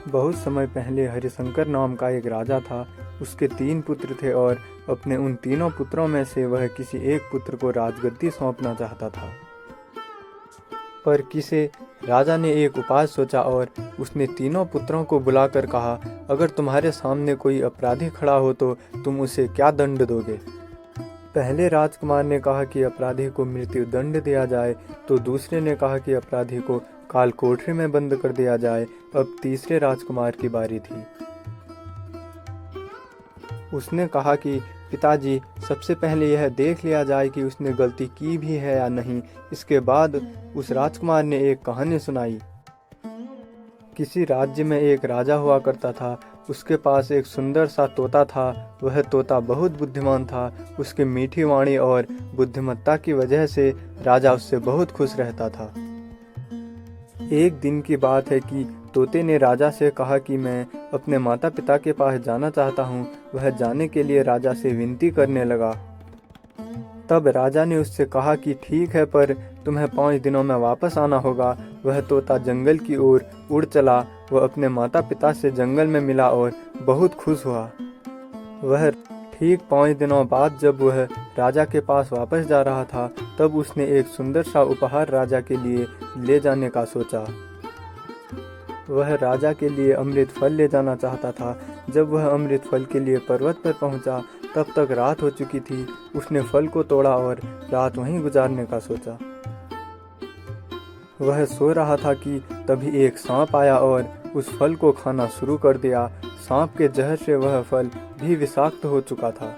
बहुत समय पहले हरिशंकर नाम का एक राजा था। उसके 3 पुत्र थे और अपने उन तीनों पुत्रों में से वह किसी एक पुत्र को राजगद्दी सौंपना चाहता था। पर किसी राजा ने एक उपाय सोचा और उसने तीनों पुत्रों को बुलाकर कहा, अगर तुम्हारे सामने कोई अपराधी खड़ा हो तो तुम उसे क्या दंड दोगे? पहले राजकुमार ने कहा कि अपराधी को मृत्यु दंड दिया जाए, तो दूसरे ने कहा कि अपराधी को काल कोठरी में बंद कर दिया जाए। अब तीसरे राजकुमार की बारी थी। उसने कहा कि पिताजी, सबसे पहले यह देख लिया जाए कि उसने गलती की भी है या नहीं। इसके बाद उस राजकुमार ने एक कहानी सुनाई। किसी राज्य में एक राजा हुआ करता था। उसके पास एक सुंदर सा तोता था। वह तोता बहुत बुद्धिमान था। उसकी मीठी वाणी और बुद्धिमत्ता की वजह से राजा उससे बहुत खुश रहता था। एक दिन की बात है कि तोते ने राजा से कहा कि मैं अपने माता पिता के पास जाना चाहता हूँ। वह जाने के लिए राजा से विनती करने लगा। तब राजा ने उससे कहा कि ठीक है, पर तुम्हें 5 दिनों में वापस आना होगा। वह तोता जंगल की ओर उड़ चला। वह अपने माता पिता से जंगल में मिला और बहुत खुश हुआ। वह ठीक 5 दिनों बाद जब वह राजा के पास वापस जा रहा था, तब उसने एक सुंदर सा उपहार राजा के लिए ले जाने का सोचा। वह राजा के लिए अमृत फल ले जाना चाहता था। जब वह अमृत फल के लिए पर्वत पर पहुंचा, तब तक रात हो चुकी थी। उसने फल को तोड़ा और रात वहीं गुजारने का सोचा। वह सो रहा था कि तभी एक सांप आया और उस फल को खाना शुरू कर दिया। सांप के जहर से वह फल भी विषाक्त हो चुका था।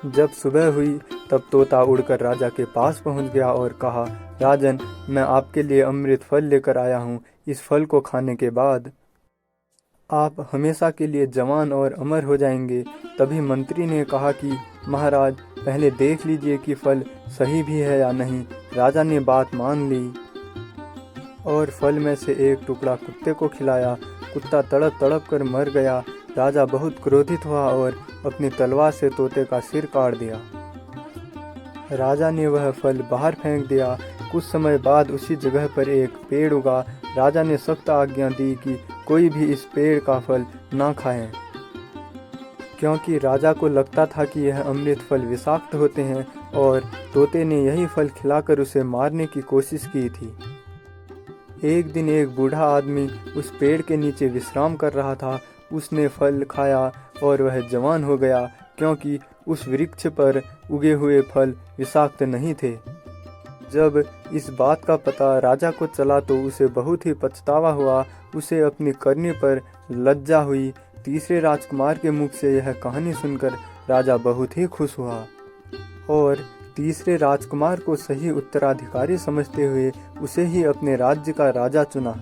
जब सुबह हुई, तब तोता उड़कर राजा के पास पहुंच गया और कहा, राजन, मैं आपके लिए अमृत फल लेकर आया हूँ। इस फल को खाने के बाद आप हमेशा के लिए जवान और अमर हो जाएंगे। तभी मंत्री ने कहा कि महाराज, पहले देख लीजिए कि फल सही भी है या नहीं। राजा ने बात मान ली और फल में से एक टुकड़ा कुत्ते को खिलाया। कुत्ता तड़प तड़प कर मर गया। राजा बहुत क्रोधित हुआ और अपनी तलवार से तोते का सिर काट दिया। राजा ने वह फल बाहर फेंक दिया। कुछ समय बाद उसी जगह पर एक पेड़ उगा। राजा ने सख्त आज्ञा दी कि कोई भी इस पेड़ का फल ना खाए, क्योंकि राजा को लगता था कि यह अमृत फल विषाक्त होते हैं और तोते ने यही फल खिलाकर उसे मारने की कोशिश की थी। एक दिन एक बूढ़ा आदमी उस पेड़ के नीचे विश्राम कर रहा था। उसने फल खाया और वह जवान हो गया, क्योंकि उस वृक्ष पर उगे हुए फल विषाक्त नहीं थे। जब इस बात का पता राजा को चला तो उसे बहुत ही पछतावा हुआ। उसे अपनी करनी पर लज्जा हुई। तीसरे राजकुमार के मुख से यह कहानी सुनकर राजा बहुत ही खुश हुआ और तीसरे राजकुमार को सही उत्तराधिकारी समझते हुए उसे ही अपने राज्य का राजा चुना।